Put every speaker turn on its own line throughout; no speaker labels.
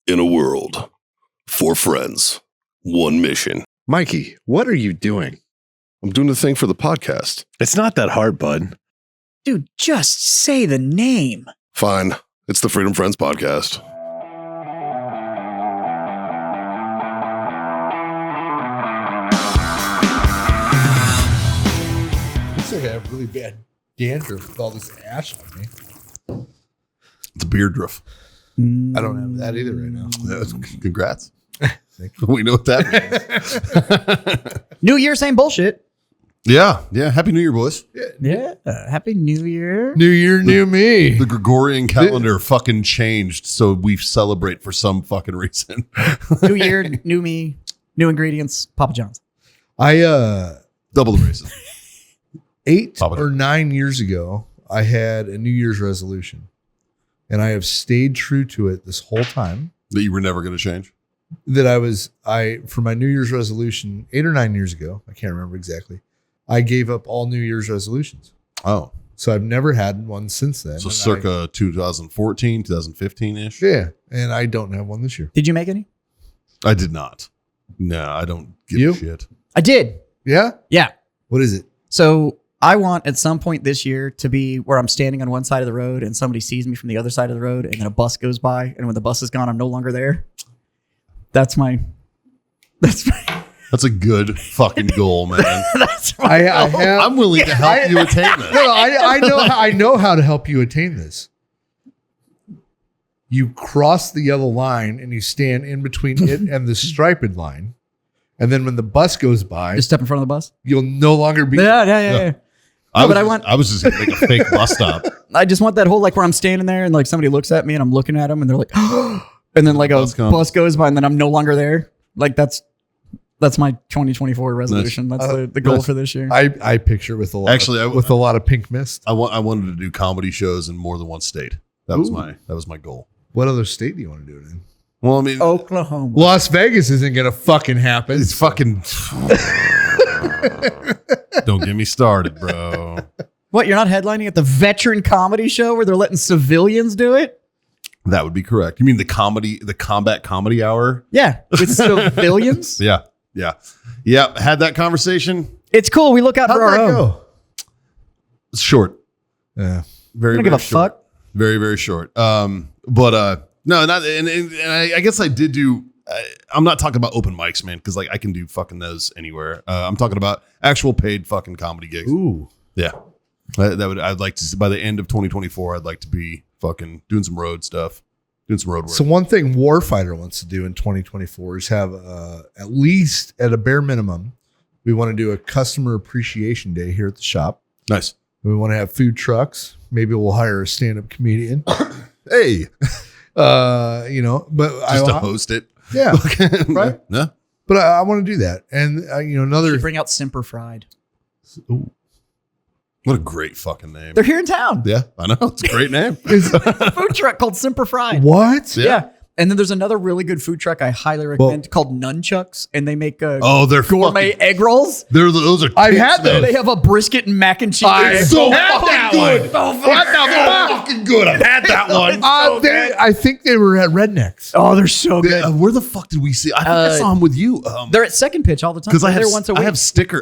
In a world, 4 friends, 1 mission.
Mikey, what are you doing?
I'm doing the thing for the podcast.
It's not that hard, bud.
Dude, just say the name.
Fine. It's the Freedom Friends podcast.
Looks like I have really bad dandruff with all this ash on me.
It's a beardruff.
I don't have that either right now.
Congrats.
Thank you.
We know what that means.
New Year, same bullshit.
Yeah. Happy New Year, boys.
Yeah. Happy New Year.
New year, new me.
The Gregorian calendar fucking changed, so we celebrate for some fucking reason.
New Year, new me, new ingredients, Papa John's.
I
Double the races.
8
Papa
or 9 years ago, I had a New Year's resolution, and I have stayed true to it this whole time.
That you were never going to change?
That for my New Year's resolution 8 or 9 years ago, I can't remember exactly, I gave up all New Year's resolutions.
Oh.
So I've never had one since then.
So
And
circa 2014, 2015-ish?
Yeah. And I don't have one this year.
Did you make any?
I did not. No, I don't give
You?
a shit.
I did.
Yeah?
Yeah.
What is it?
So I want at some point this year to be where I'm standing on one side of the road and somebody sees me from the other side of the road and then a bus goes by. And when the bus is gone, I'm no longer there. That's my
That's a good fucking goal, man.
that's my
I have.
I'm willing to help you attain that.
No, I know how to help you attain this. You cross the yellow line and you stand in between it and the striped line. And then when the bus goes by,
just step in front of the bus.
you'll no longer be.
Yeah.
I
but I
was just gonna make a fake bus stop.
I just want that whole like where I'm standing there and like somebody looks at me and I'm looking at them and they're like, and then like a bus goes by and then I'm no longer there. Like that's my 2024 resolution.
Nice.
That's the goal for this year.
I picture with a lot.
Actually,
with a lot of pink mist.
I wanted to do comedy shows in more than one state. That was my goal.
What other state do you want to do it in?
Well, I mean,
Oklahoma.
Las Vegas isn't gonna fucking happen.
it's fucking. Don't get me started, bro.
What, you're not headlining at the veteran comedy show where they're letting civilians do it?
That would be correct. You mean the combat comedy hour?
Yeah, with civilians.
Yeah. Had that conversation.
It's cool. We look out
How'd
for our
that
own.
go?
It's short.
Yeah.
Very,
I don't
very
give a
short.
fuck.
Very, very short. No, not and I guess I did do. I'm not talking about open mics, man, because like I can do fucking those anywhere. I'm talking about actual paid fucking comedy gigs.
Ooh.
Yeah, I'd like to by the end of 2024. I'd like to be fucking doing some road stuff, doing some road work.
So one thing Warfighter wants to do in 2024 is have at least at a bare minimum, we want to do a customer appreciation day here at the shop.
Nice.
We want to have food trucks. Maybe we'll hire a stand-up comedian.
Hey,
but
just to host it.
Yeah, right.
Yeah.
But I want to do that, and another.
You bring out Semper Fried.
Ooh.
What a great fucking name.
They're here in town.
Yeah, I know. It's a great name.
A food truck called Semper Fried.
What?
Yeah. And then there's another really good food truck I highly recommend called Nunchucks, and they make
They're
gourmet
fucking,
egg rolls.
those are.
I've had those.
They have a brisket and mac and cheese.
I
So
had that
good.
one.
What the fucking good? I've had that one.
I think they were at Rednecks.
Oh, they're so good.
Where the fuck did we see? I think I saw them with you.
They're at Second Pitch all the time.
Because I
They're
have
there once a week.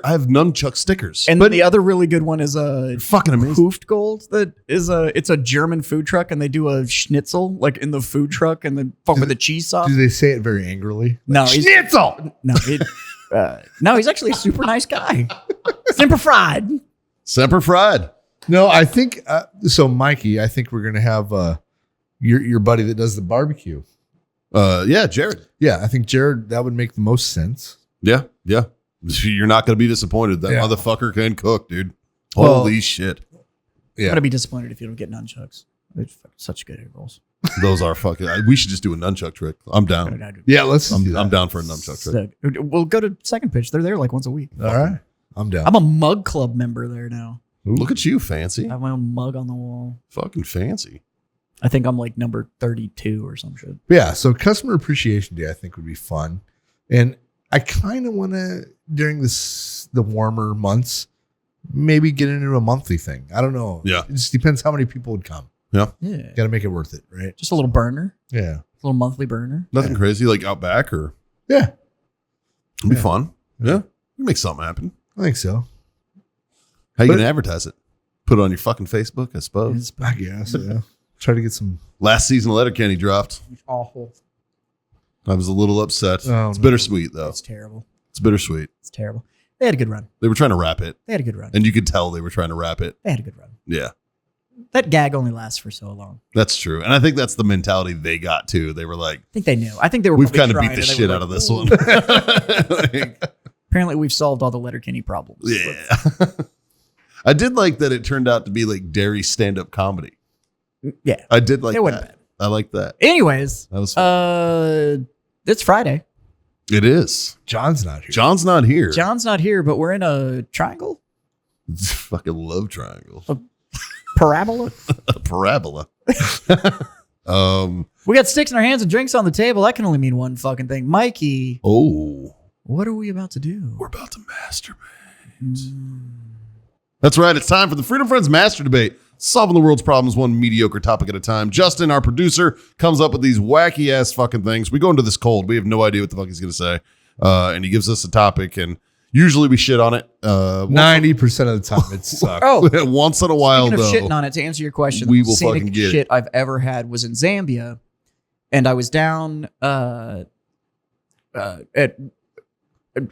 I have nunchuck stickers.
And then the other really good one is
Fucking amazing.
Hoofed Gold. That is it's a German food truck, and they do a schnitzel like in the food truck, and then fuck with the cheese sauce.
Do they say it very angrily?
No,
Schnitzel.
No, he's actually a super nice guy. Semper Fried.
Semper Fried.
No, I think so. Mikey, I think we're gonna have your buddy that does the barbecue.
Yeah, Jared.
Yeah, I think Jared, that would make the most sense.
Yeah. You're not going to be disappointed. That
Yeah.
motherfucker can cook, dude.
Well,
Holy shit.
I'm
Yeah.
gonna be disappointed if you don't get nunchucks. They're such good egg rolls.
Those are fucking. We should just do a nunchuck trick. I'm down.
Yeah, let's do that.
I'm down for a nunchuck trick.
We'll go to Second Pitch. They're there like once a week.
All right. I'm down.
I'm a mug club member there now.
Look at you, fancy.
I have my own mug on the wall.
Fucking fancy.
I think I'm like number 32 or some shit.
Yeah, so Customer Appreciation Day I think would be fun. And I kind of want to, during the warmer months, maybe get into a monthly thing. I don't know.
Yeah.
It just depends how many people would come.
Yeah.
Yeah.
Got to make it worth it, right?
Just a little burner.
Yeah.
little monthly burner.
Nothing crazy like out back or
Yeah,
it'd be fun. Yeah. You make something happen.
I think so.
How you gonna advertise it? Put it on your fucking Facebook, I suppose.
I guess. Yeah. Try to get some.
Last season Letterkenny dropped.
It's awful.
I was a little upset.
Oh,
It's
no.
bittersweet though.
It's terrible.
It's bittersweet.
It's terrible. They had a good run.
They were trying to wrap it,
They had a good run.
and you could tell they were trying to wrap it.
They had a good run.
Yeah,
That gag only lasts for so long.
that's true. And I think that's the mentality they got too. They were like,
I think they knew. I think they were.
we've
probably
kind of beat
trying,
the
and they
shit
were
out of
like,
this
"Ooh."
one. Like,
Apparently, we've solved all the Letterkenny problems.
yeah. I did like that it turned out to be like dairy stand-up comedy.
Yeah.
I did like
It wasn't
that. I like that.
Anyways,
That was fun.
it's Friday.
It is.
John's not here.
John's not here.
John's not here, but we're in a triangle,
Fucking love triangle.
parabola.
A parabola.
We got sticks in our hands and drinks on the table. That can only mean one fucking thing. Mikey,
Oh,
what are we about to do?
we're about to masturbate. That's right. It's time for the Freedom Friends Master Debate. Solving the world's problems one mediocre topic at a time. Justin, our producer, comes up with these wacky ass fucking things. We go into this cold. We have no idea what the fuck he's going to say. And he gives us a topic, and usually we shit on it.
90% of the time it sucks.
Oh,
Once in a while,
speaking of
though.
shitting on it, to answer your question,
We
the
will
scenic
fucking get
shit I've ever had was in Zambia, and I was down. I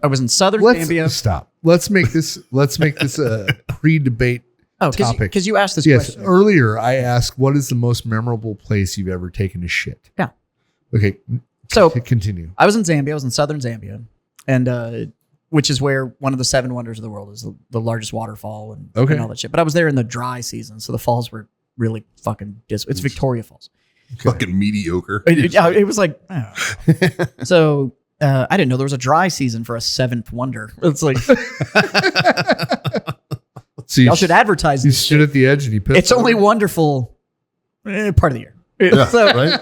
was in southern Zambia.
Stop. Let's make this a pre-debate
Oh,
topic.
because you asked this
Yes.
question.
Earlier, I asked, what is the most memorable place you've ever taken a shit?
Yeah.
Okay.
So
Continue.
I was in Zambia. I was in southern Zambia, and which is where one of the seven wonders of the world is, the largest waterfall and all that shit. But I was there in the dry season, so the falls were really fucking. It's Victoria Falls.
Fucking mediocre.
It was like. Oh. So I didn't know there was a dry season for a seventh wonder. It's like
So
y'all should advertise
You
this
stood
shit.
at the edge and you pissed.
It's only wonderful part of the year.
Yeah,
So,
right?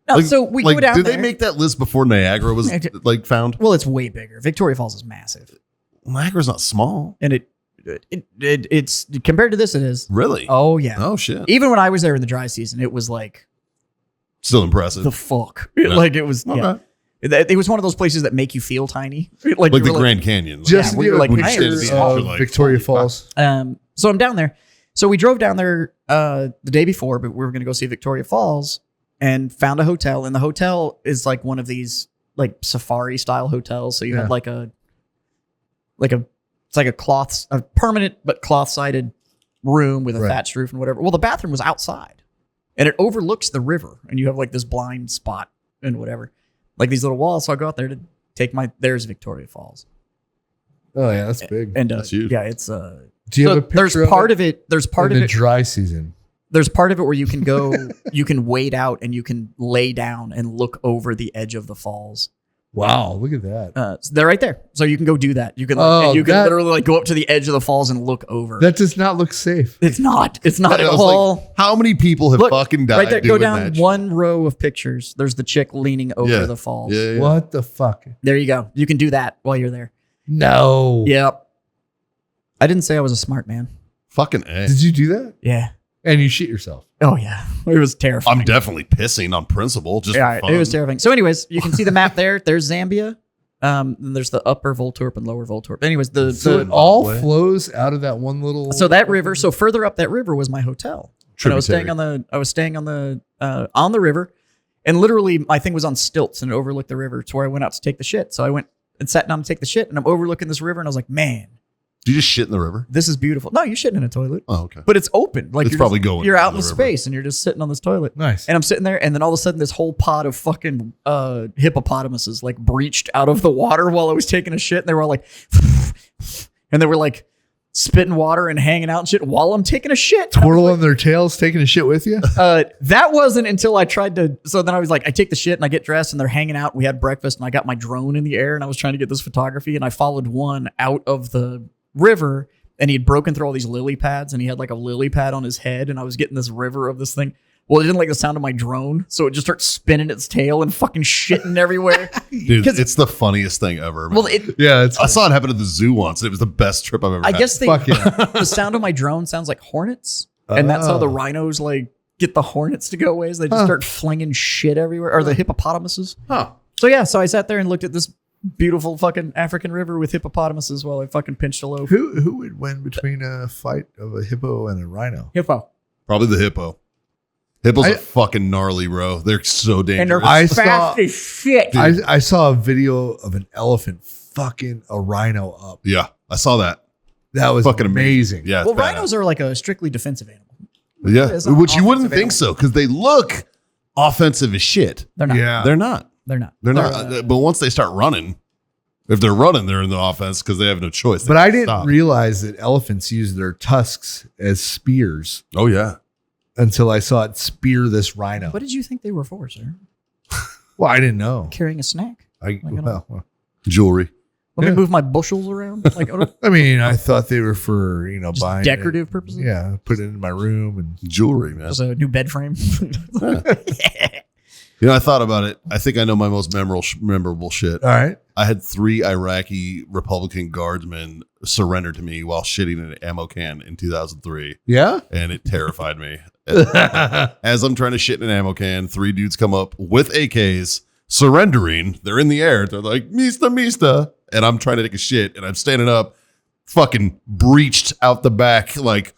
no,
Like-
so we
like,
go down
did
there.
they make that list before Niagara was like found?
Well, it's way bigger. Victoria Falls is massive,
Niagara's not small.
and it's compared to this, it is.
Really?
Oh yeah.
Oh, shit.
Even when I was there in the dry season, it was like
Still impressive.
the fuck.
Yeah.
Like it was.
Okay.
Yeah. It was one of those places that make you feel tiny,
Like
you
the
were
Grand Canyon.
just
Yeah, we were like,
when you
I
stayed
am
at the
small.
beach, you're like,
Victoria
holy fuck.
Falls.
So I'm down there. So we drove down there the day before, but we were going to go see Victoria Falls and found a hotel. And the hotel is like one of these like safari style hotels. So you
Yeah.
have it's like a permanent but cloth sided room with a
Right.
thatched roof and whatever. Well, the bathroom was outside and it overlooks the river, and you have like this blind spot and whatever, like these little walls. So I go out there to take there's Victoria Falls.
Oh yeah, that's big.
And
That's huge.
yeah, it's
Do you
so
have a picture
there's part of it. There's part
in
of
the
it.
dry season?
There's part of it where you can go, you can wade out and you can lay down and look over the edge of the falls.
Wow, look at that.
So they're right there, so you can go do that. You can,
Oh,
and you can
that-
literally like go up to the edge of the falls and look over.
That does not look safe.
It's not
I
at
was
all.
like, how many people have
Look,
fucking died
right there, go
doing
down
that shit?
one row of pictures. There's the chick leaning over
Yeah.
the falls.
Yeah, yeah.
What the fuck?
There you go. You can do that while you're there.
No.
Yep. I didn't say I was a smart man.
Fucking A.
Did you do that?
Yeah.
And you shit yourself?
Oh yeah. It was terrifying.
I'm definitely pissing on principle. Just
Yeah,
for fun.
it was terrifying. So, anyways, you can see the map there. There's Zambia. And there's the upper Voltorp and lower Voltorp. Anyways,
So
the
it all flows out of that one little.
so that river. So further up that river was my hotel. And I was
Tributary.
staying on the river, and literally my thing was on stilts and it overlooked the river. It's where I went out to take the shit. So I went and sat down to take the shit, and I'm overlooking this river, and I was like, man,
Do you just shit in the river?
this is beautiful. No, you're shitting in a toilet,
Oh, okay.
but it's open. Like
It's
you're
probably
just-
going
You're
into
out in
the
the
river.
space, and you're just sitting on this toilet.
Nice.
And I'm sitting there, and then all of a sudden, this whole pod of fucking hippopotamuses like breached out of the water while I was taking a shit, and they were all like, and they were like spitting water and hanging out and shit while I'm taking a shit.
Twirling their tails, taking a shit with you.
That wasn't until I tried to. So then I was like, I take the shit and I get dressed, and they're hanging out. We had breakfast, and I got my drone in the air, and I was trying to get this photography, and I followed one out of the river, and he had broken through all these lily pads, and he had like a lily pad on his head, and I was getting this river of this thing. Well, it didn't like the sound of my drone, so it just starts spinning its tail and fucking shitting everywhere.
Dude,
'Cause-
it's the funniest thing ever. Man.
Well,
Yeah, it's
I saw it happen at the zoo once, and it was the best trip I've ever
I
had.
guess
fuck yeah.
the sound of my drone sounds like hornets, and that's how the
Oh.
rhinos like get the hornets to go away. So they just start flinging shit everywhere, or the hippopotamuses.
Huh.
So I sat there and looked at this beautiful fucking African river with hippopotamuses while I fucking pinched a loaf.
Who would win between a fight of a hippo and a rhino?
Hippo.
Probably the hippo. Hippos are fucking gnarly, bro. They're so dangerous.
And they're
I
fast as shit.
I saw a video of an elephant fucking a rhino up.
Yeah, I saw that.
That was
Fucking
amazing.
Yeah.
Well, rhinos are like a strictly defensive animal.
Yeah,
It's not
which you
an
wouldn't
offensive
think so because they look offensive as shit.
They're not.
Yeah.
They're not.
They're not.
They're not. But once they start running, if they're running, they're in the offense because they have no choice. They
But I
can't
didn't
stop.
realize that elephants use their tusks as spears
Oh yeah.
until I saw it spear this rhino.
What did you think they were for, sir?
Well, I didn't know.
Carrying a snack?
Well,
Jewelry.
Let
Yeah.
me move my bushels around. Like,
I mean, I thought they were for
just
buying
decorative
it.
purposes.
Yeah, put it in my room and
Jewelry, man.
Just a new bed frame.
You know, I thought about it. I think I know my most memorable shit.
all right.
I had 3 Iraqi Republican guardsmen surrender to me while shitting in an ammo can in 2003,
Yeah.
and it terrified me. As I'm trying to shit in an ammo can, 3 dudes come up with AKs, surrendering. They're in the air. They're like, Mista, Mista. And I'm trying to take a shit, and I'm standing up, fucking breached out the back, like,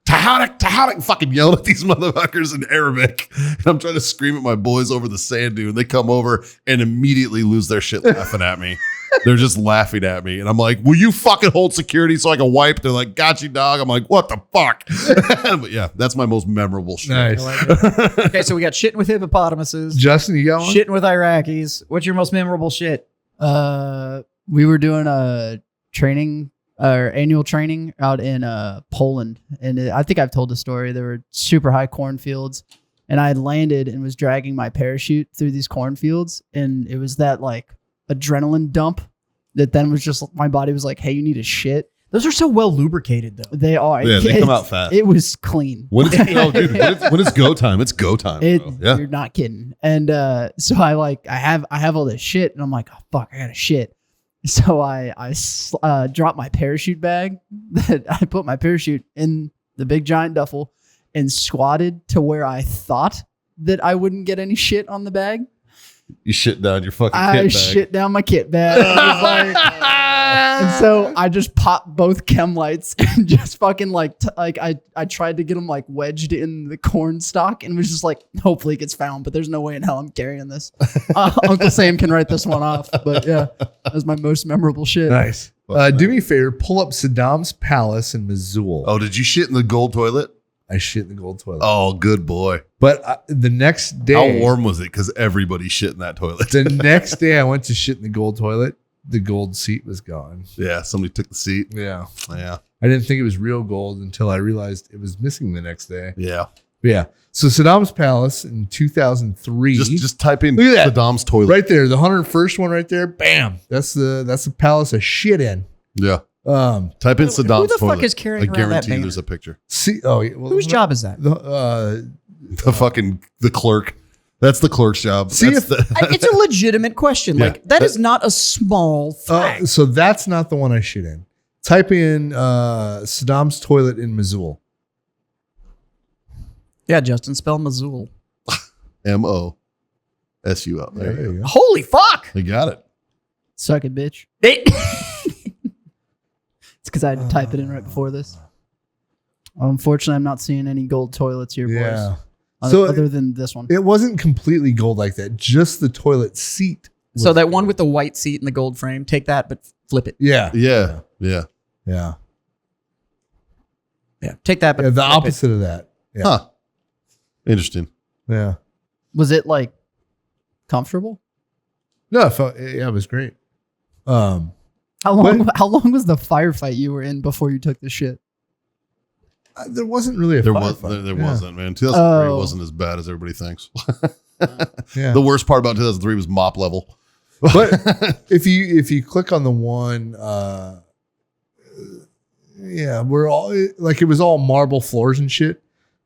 Taharik, Taharik, fucking yelling at these motherfuckers in Arabic. And I'm trying to scream at my boys over the sand dune. They come over and immediately lose their shit laughing at me. They're just laughing at me. And I'm like, will you fucking hold security so I can wipe? They're like, got you, dog. I'm like, what the fuck? But yeah, that's my most memorable shit.
Nice.
Okay, so we got shitting with hippopotamuses,
Justin, you got one?
shitting with Iraqis. What's your most memorable shit?
We were doing a training, our annual training out in Poland, and I think I've told the story. There were super high cornfields, and I had landed and was dragging my parachute through these cornfields, and it was that like adrenaline dump that then was just my body was like, "Hey, you need a shit."
Those are so well lubricated, though.
They are.
Yeah, they come out fast.
It was clean.
When it's go time, it's go time. Bro. Yeah.
You're not kidding. And so I have all this shit, and I'm like, oh fuck, I got to shit. So I dropped my parachute bag. That I put my parachute in the big giant duffel and squatted to where I thought that I wouldn't get any shit on the bag.
You shit down your fucking
I
kit bag.
shit down my kit bag. And so I just popped both chem lights and just fucking I tried to get them like wedged in the corn stalk and was just like, hopefully it gets found, but there's no way in hell I'm carrying this. Uncle Sam can write this one off, but yeah, that was my most memorable shit.
Nice. Do me a favor, pull up Saddam's palace in Missoula.
Oh, did you shit in the gold toilet?
I shit in the gold toilet.
Oh, good boy.
But the next day,
How warm was it? Because everybody shit in that toilet.
the next day I went to shit in the gold toilet. The gold seat was gone.
Yeah, somebody took the seat.
Yeah.
Yeah.
I didn't think it was real gold until I realized it was missing the next day.
Yeah.
But yeah. So Saddam's palace in 2003.
Just type in
Look at that.
Saddam's toilet.
right there, the 101st one right there. Bam. That's the palace I shit in.
Yeah.
Type
Type in Saddam's
the fuck
toilet.
is carrying
I
around that
guarantee
banner?
there's a picture.
See, oh, yeah, well,
Whose job is that?
The clerk. That's the clerk's job.
See
That's
if-
It's a legitimate question.
Yeah.
Like, that is not a small fact.
So that's not the one I shit in. Type in Saddam's toilet in Missoula.
Yeah, Justin, spell Missoula.
MOSUL. There you go.
Holy fuck!
You got it.
Suck it, bitch.
It-
It's because I had to type it in right before this. Unfortunately, I'm not seeing any gold toilets here,
Yeah.
boys.
So
Other than this one.
it wasn't completely gold like that. Just the toilet seat.
so
was-
that one with the white seat and the gold frame, take that, but flip it.
Yeah.
Yeah. Yeah.
Yeah.
Yeah, take that, but
Yeah, the
flip it.
opposite of that. Yeah.
Huh. Interesting.
Yeah.
Was it like comfortable?
No, it was great.
How long was the firefight you were in before you took the shit?
There wasn't really a
There
firefight.
there
Yeah.
wasn't, man. 2003
Oh.
wasn't as bad as everybody thinks.
Yeah.
The worst part about 2003 was mop level.
But if you click on the one, yeah, we're all like it was all marble floors and shit.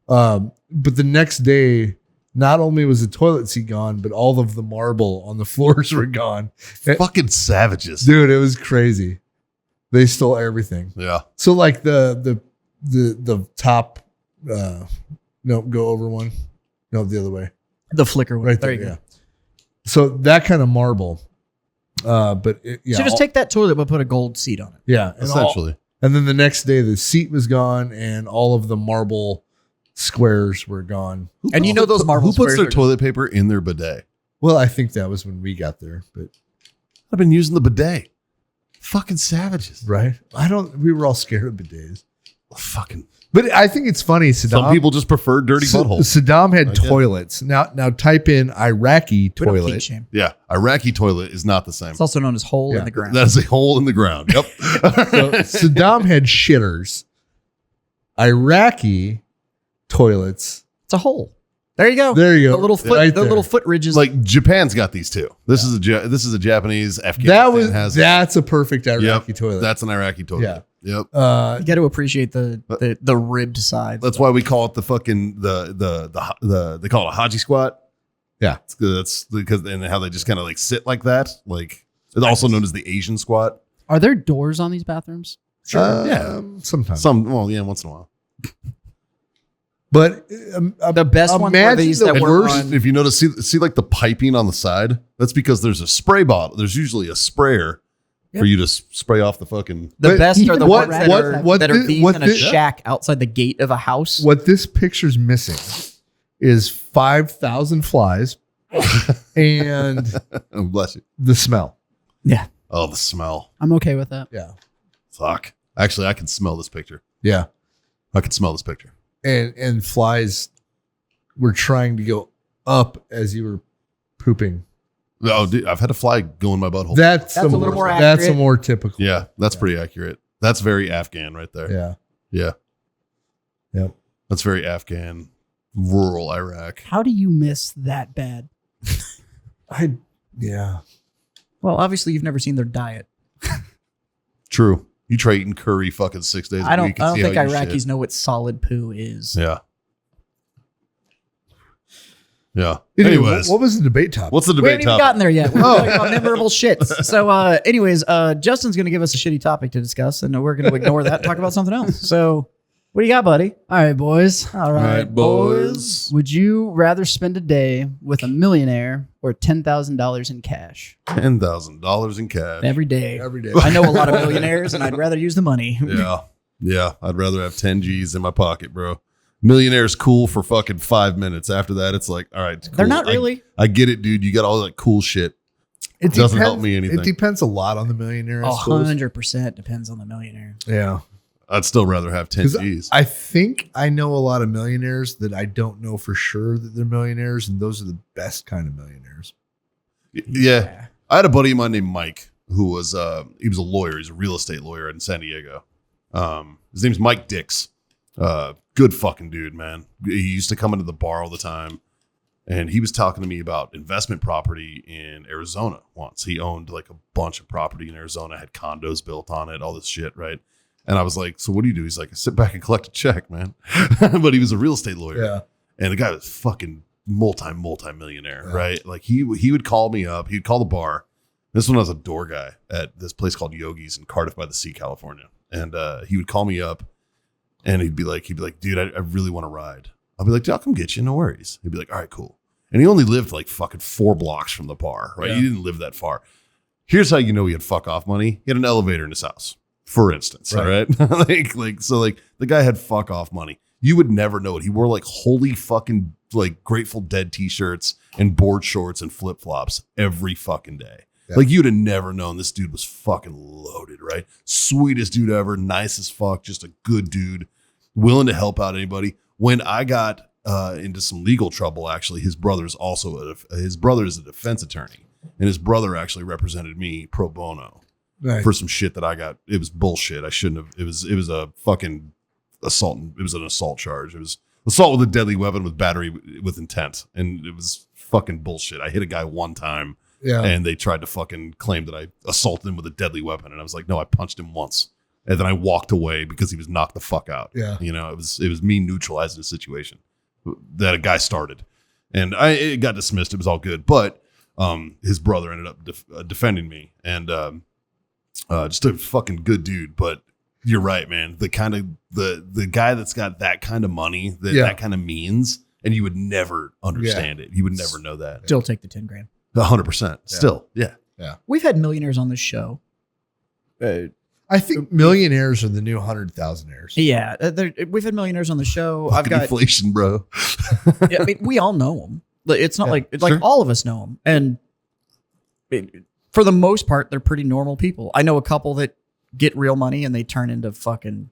But the next day, not only was the toilet seat gone, but all of the marble on the floors were gone.
Fucking savages.
Dude, it was crazy. They stole everything.
Yeah.
So like the top, no, go over one. No, the other way.
The flicker one.
Right
there
there.
you
Yeah.
go.
So that kind of marble. But
So just take that toilet but put a gold seat on it.
Yeah.
Essentially.
And then the next day, the seat was gone and all of the marble squares were gone.
And you know those marble
Who puts
squares
their
are-
toilet paper in their bidet?
Well, I think that was when we got there, but
I've been using the bidet. Fucking savages.
right. We were all scared of bidets.
Fucking.
But I think it's funny.
Some people just prefer dirty buttholes.
Saddam had
I get it.
toilets. Now type in Iraqi
We don't kink
toilet.
shame.
Yeah, Iraqi toilet is not the same.
It's also known as hole
Yeah.
in the ground.
That is a hole in the ground. Yep.
So Saddam had shitters. Iraqi toilets.
It's a hole. There you go.
There you go.
The little foot,
Right
the
there.
little foot ridges.
Like Japan's got these too. This is a Japanese. Afghanistan has.
That's a perfect Iraqi
Yep,
toilet.
That's an Iraqi toilet.
Yeah.
Yep.
you got to appreciate the ribbed sides.
That's why we call it the fucking the they call it a haji squat.
Yeah.
It's good. That's because and how they just kind of like sit like that. Like it's also known as the Asian squat.
Are there doors on these bathrooms?
Yeah.
Sometimes.
Once in a while.
But
the best ones were
imagine
these
the
that were
worst-
on.
If you notice, see like the piping on the side. That's because there's a spray bottle. There's usually a sprayer for you to spray off the fucking.
The
But
best are the
what-
ones that
what-
are
what
that
thi-
are these
what
in a
thi-
shack outside the gate of a house.
what this picture's missing is 5,000 flies and
Oh, bless you.
the smell.
Yeah.
Oh, the smell.
I'm okay with that.
Yeah.
Fuck. Actually, I can smell this picture.
Yeah.
I can smell this picture.
And flies were trying to go up as you were pooping.
Oh, dude, I've had a fly go in my butthole.
That's
a little more
That's a
accurate.
more typical.
Yeah, that's pretty accurate. That's very Afghan right there.
Yeah.
Yeah.
Yep.
That's very Afghan, rural Iraq.
How do you miss that bad?
Yeah.
Well, obviously you've never seen their diet.
True. You try eating curry fucking 6 days
I
a
don't.
week.
I
and
don't
see
think
how you
Iraqis
shit.
know what solid poo is.
Yeah. Yeah.
Anyway,
Anyways,
what was the debate topic?
what's the
We haven't
debate
even
topic?
gotten there yet. We're talking about memorable shits. So, anyways, Justin's going to give us a shitty topic to discuss, and we're going to ignore that and talk about something else. So, what do you got, buddy?
All right, boys.
All right, boys.
Would you rather spend a day with a millionaire or $10,000 in cash?
$10,000 in cash.
Every day.
Every day.
I know a lot of millionaires, and I'd rather use the money.
Yeah. Yeah. I'd rather have 10 G's in my pocket, bro. Millionaire's cool for fucking 5 minutes. After that, it's like, all right, cool.
They're not really.
I get it, dude. You got all that cool shit.
It
doesn't help me anything.
It depends a lot on the millionaire. I suppose.
100% depends on the millionaire.
Yeah.
I'd still rather have 10
'Cause
G's.
I think I know a lot of millionaires that I don't know for sure that they're millionaires, and those are the best kind of millionaires.
Yeah. I had a buddy of mine named Mike who was he was a lawyer. He's a real estate lawyer in San Diego. His name's Mike Dix. Good fucking dude, man. He used to come into the bar all the time. And he was talking to me about investment property in Arizona once. He owned like a bunch of property in Arizona, had condos built on it, all this shit, right? And I was like, so what do you do? He's like, I sit back and collect a check, man. But he was a real estate lawyer.
Yeah.
And the guy was fucking multi-millionaire,
Yeah.
right? Like he would call me up. He'd call the bar. This one I was a door guy at this place called Yogi's in Cardiff by the Sea, California. And he would call me up and he'd be like, dude, I really want to ride. I'll be like, dude, I'll come get you. No worries. He'd be like, all right, cool. And he only lived like fucking 4 blocks from the bar, right?
Yeah.
He didn't live that far. Here's how you know he had fuck off money. He had an elevator in his house, for instance,
Right.
all right? So the guy had fuck off money. You would never know it. He wore like holy fucking like Grateful Dead t-shirts and board shorts and flip-flops every fucking day.
Yeah.
Like you'd have never known this dude was fucking loaded, right? Sweetest dude ever, nice as fuck, just a good dude, willing to help out anybody. When I got into some legal trouble, actually, his brother is a defense attorney, and his brother actually represented me pro bono
Right.
for some shit that I got. It was bullshit. I shouldn't have. It was a fucking assault. It was an assault charge. It was assault with a deadly weapon with battery with intent, and it was fucking bullshit. I hit a guy one time.
Yeah.
And they tried to fucking claim that I assaulted him with a deadly weapon. And I was like, no, I punched him once. And then I walked away because he was knocked the fuck out.
Yeah.
You know, it was me neutralizing the situation that a guy started. And it got dismissed. It was all good. But his brother ended up defending me. And just a fucking good dude. But you're right, man. The kind of the guy that's got that kind of money, that kind of means, and you would never understand it. You would never know that.
Still take the 10 grand.
100%. Still, yeah.
We've had millionaires on this show.
I think millionaires are the new 100,000aires.
Yeah, we've had millionaires on the show.
Fucking inflation, bro.
Yeah, I mean, we all know them. It's not like
sure.
all of us know them, and for the most part, they're pretty normal people. I know a couple that get real money and they turn into fucking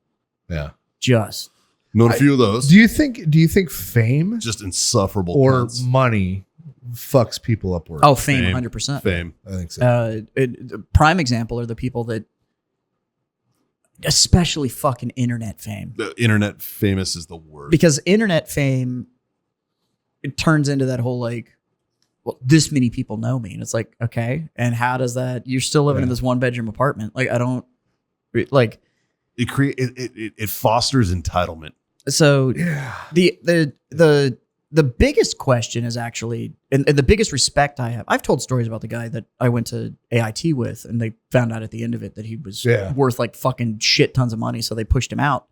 just.
Known a few of those.
Do you think fame
Just insufferable
or
cunts.
money fucks people up worse?
Oh, fame, 100%.
Fame.
I think so.
Prime example are the people that, especially fucking internet fame.
The internet famous is the worst.
Because internet fame, it turns into that whole like, well, this many people know me. And it's like, okay. And how does that, you're still living in this 1-bedroom apartment. Like, I don't like.
It fosters entitlement.
So the biggest question is actually, and the biggest respect I have, I've told stories about the guy that I went to AIT with, and they found out at the end of it that he was worth like fucking shit tons of money. So they pushed him out,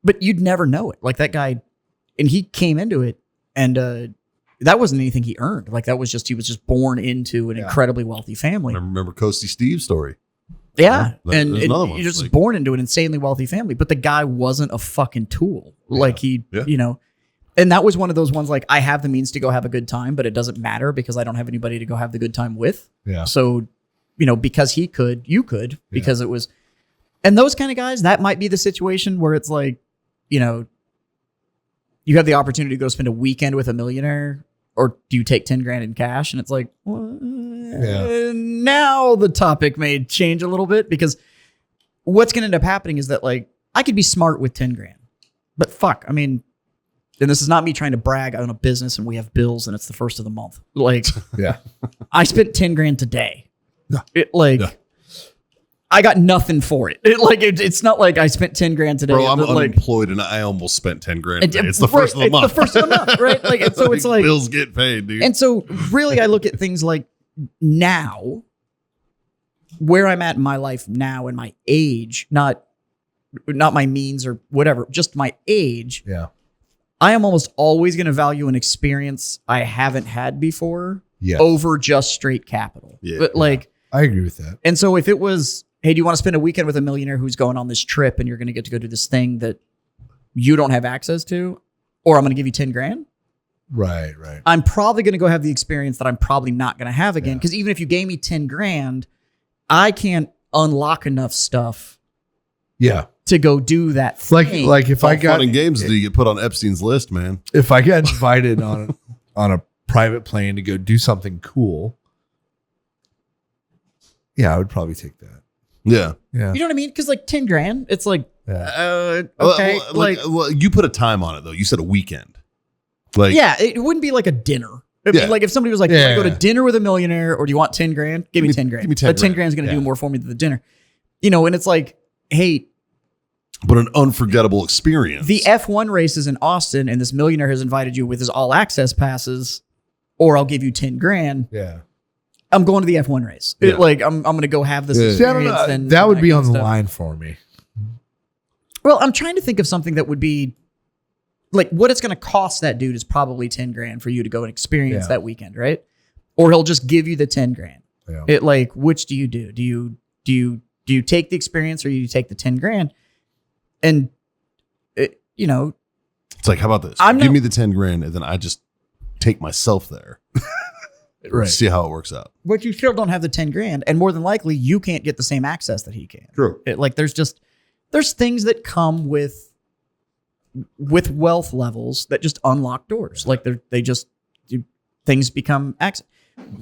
but you'd never know it. Like that guy, and he came into it, and that wasn't anything he earned. Like that was just, he was just born into an incredibly wealthy family.
I remember Coasty Steve's story.
Yeah.
There's another one.
You're just born into an insanely wealthy family, but the guy wasn't a fucking tool. Like he, you know, and that was one of those ones like, I have the means to go have a good time, but it doesn't matter because I don't have anybody to go have the good time with.
Yeah.
So, you know, because he could, you could, because it was, and those kind of guys, that might be the situation where it's like, you know, you have the opportunity to go spend a weekend with a millionaire, or do you take 10 grand in cash? And it's like, well, now the topic may change a little bit, because what's going to end up happening is that like, I could be smart with 10 grand, but fuck, I mean, and this is not me trying to brag. I own a business and we have bills and it's the first of the month. Like, I spent 10 grand today. I got nothing for it. It's not like I spent 10 grand today.
Bro, I'm unemployed and I almost spent 10 grand today. It's the
right,
first of the month.
It's the first of the month, right? Like, and so it's like
bills get paid, dude.
And so really I look at things like now, where I'm at in my life now and my age, not my means or whatever, just my age.
Yeah.
I am almost always going to value an experience I haven't had before over just straight capital.
Yeah.
But like,
I agree with that.
And so if it was, hey, do you want to spend a weekend with a millionaire who's going on this trip and you're going to get to go do this thing that you don't have access to, or I'm going to give you 10 grand.
Right.
I'm probably going to go have the experience that I'm probably not going to have again. Because even if you gave me 10 grand, I can't unlock enough stuff.
Yeah.
To go do that thing.
Like if I got
fun and games do you get put on Epstein's list, man.
If I got invited on a private plane to go do something cool, I would probably take that.
Yeah.
You know what I mean? Because like 10 grand, it's like, okay.
Well, you put a time on it though. You said a weekend. Like,
yeah, it wouldn't be like a dinner. Like if somebody was like, do you want to go to dinner with a millionaire or do you want 10 grand? Give me 10 grand.
Give me 10
but 10 grand is going to do more for me than the dinner. You know, and it's like, hey,
but an unforgettable experience.
The F1 race is in Austin and this millionaire has invited you with his all access passes, or I'll give you 10 grand.
Yeah.
I'm going to the F1 race.
Yeah.
I'm going to go have this experience. And
that would be on the
stuff.
line for me.
Well, I'm trying to think of something that would be like what it's going to cost that dude is probably 10 grand for you to go and experience that weekend, right? Or he'll just give you the 10 grand. Yeah. Which do you do? Do you take the experience or do you take the 10 grand? And it's
like, how about this? Give me the 10 grand and then I just take myself there. Right. See how it works out.
But you still don't have the 10 grand. And more than likely, you can't get the same access that he can.
True.
There's things that come with wealth levels that just unlock doors. Like things become access.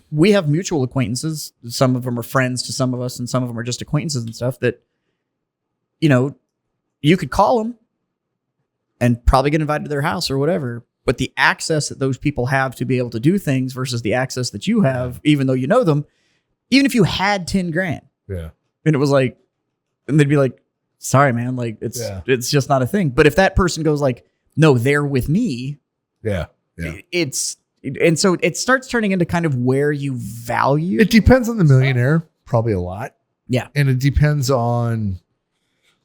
We have mutual acquaintances. Some of them are friends to some of us, and some of them are just acquaintances and stuff that, you could call them and probably get invited to their house or whatever. But the access that those people have to be able to do things versus the access that you have, even though you know them, even if you had 10 grand.
Yeah. And
it was like, and they'd be like, sorry, man. Like it's just not a thing. But if that person goes like, no, they're with me.
Yeah.
And so it starts turning into kind of where you value.
It depends on the millionaire, probably a lot.
Yeah.
And it depends on,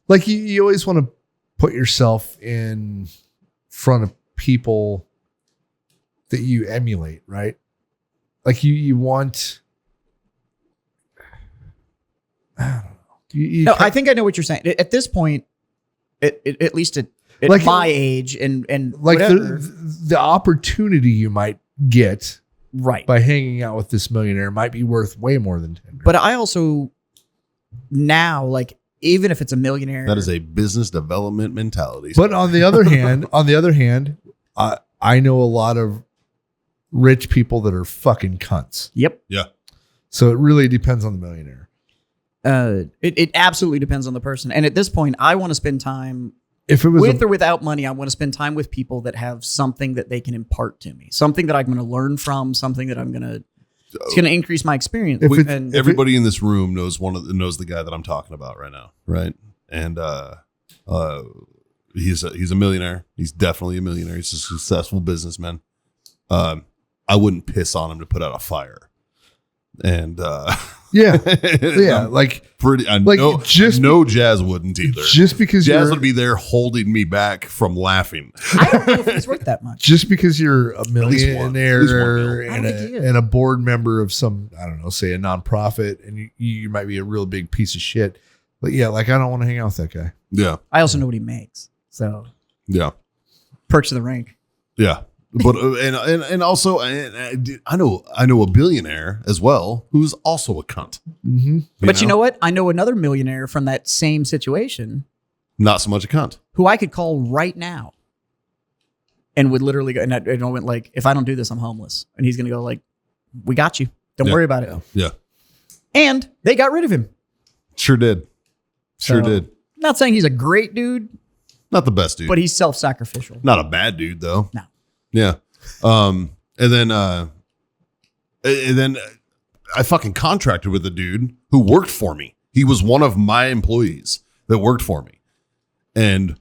like, you always want to put yourself in front of people that you emulate, right? Like you want. I don't know.
No, I think I know what you're saying. At this point, at least at
Like-
my age and
like
whatever,
the opportunity you might get
right.
by hanging out with this millionaire might be worth way more than 10 grand.
But I also now, like, even if it's a millionaire,
That is a business development mentality.
But on the other hand, I know a lot of rich people that are fucking cunts.
Yep.
Yeah.
So it really depends on the millionaire.
It absolutely depends on the person. And at this point, I want to spend time
If it was
with or without money. I want to spend time with people that have something that they can impart to me, something that I'm going to learn from, something that it's going to increase my experience.
If it-
And
Everybody in this room knows knows the guy that I'm talking about right now, right? And he's a millionaire. He's definitely a millionaire. He's a successful businessman. I wouldn't piss on him to put out a fire. And
yeah, like
pretty. I
Like,
know,
just-
no Jazz wouldn't either.
just because
Jazz
you're
would be there holding me back from laughing.
I don't know if it's worth that much.
just because you're a
least one. At least one
millionaire
mil.
I
and
don't think he is.
and a board member of some, I don't know, say a nonprofit, and you might be a real big piece of shit. But yeah, like I don't want to hang out with that guy.
Yeah,
I also know what he makes. So
yeah,
perks of the rank.
yeah. But and also I know a billionaire as well who's also a cunt.
Mm-hmm.
But you know what? I know another millionaire from that same situation
Not so much a cunt.
who I could call right now and would literally go, and I went like, if I don't do this, I'm homeless. And he's going to go like, we got you. Don't
Yeah.
worry about it.
Yeah,
And they got rid of him.
sure did. Sure
So-
did.
Not saying he's a great dude,
Not the best dude.
but he's self-sacrificial.
Not a bad dude though.
No.
Yeah. And then I fucking contracted with a dude who worked for me. He was one of my employees that worked for me. And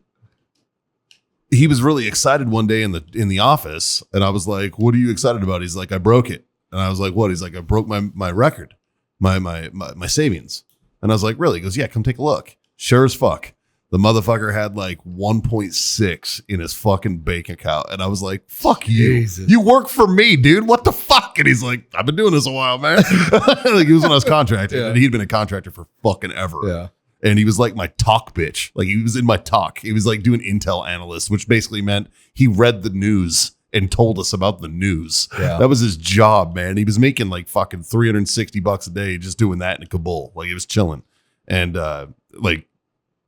he was really excited one day in the office, and I was like, "What are you excited about?" He's like, "I broke it." And I was like, "What?" He's like, "I broke my record, my savings." And I was like, "Really?" He goes, "Yeah, come take a look." Sure as fuck. The motherfucker had like 1.6 in his fucking bank account. And I was like, fuck you.
Jesus.
You work for me, dude. What the fuck? And he's like, I've been doing this a while, man. Like he was when I was contracted.
Yeah.
And he'd been a contractor for fucking ever.
Yeah.
And he was like my talk bitch. Like he was in my talk. He was like doing Intel analyst, which basically meant he read the news and told us about the news.
Yeah.
That was his job, man. He was making like fucking $360 a day just doing that in Kabul. Like he was chilling. And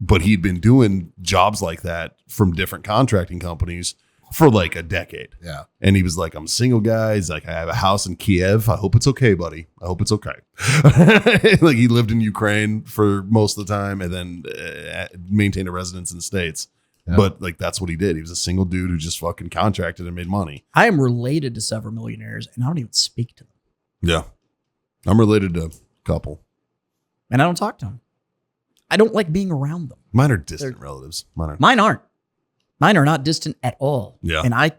but he'd been doing jobs like that from different contracting companies for like a decade.
Yeah.
And he was like, I'm a single guy. He's like, I have a house in Kiev. I hope it's okay, buddy. I hope it's okay. Like he lived in Ukraine for most of the time and then maintained a residence in the States.
Yeah.
But like, that's what he did. He was a single dude who just fucking contracted and made money.
I am related to several millionaires and I don't even speak to them.
Yeah. I'm related to a couple.
And I don't talk to them. I don't like being around them.
Mine are distant relatives.
Mine aren't. Mine are not distant at all.
Yeah.
And I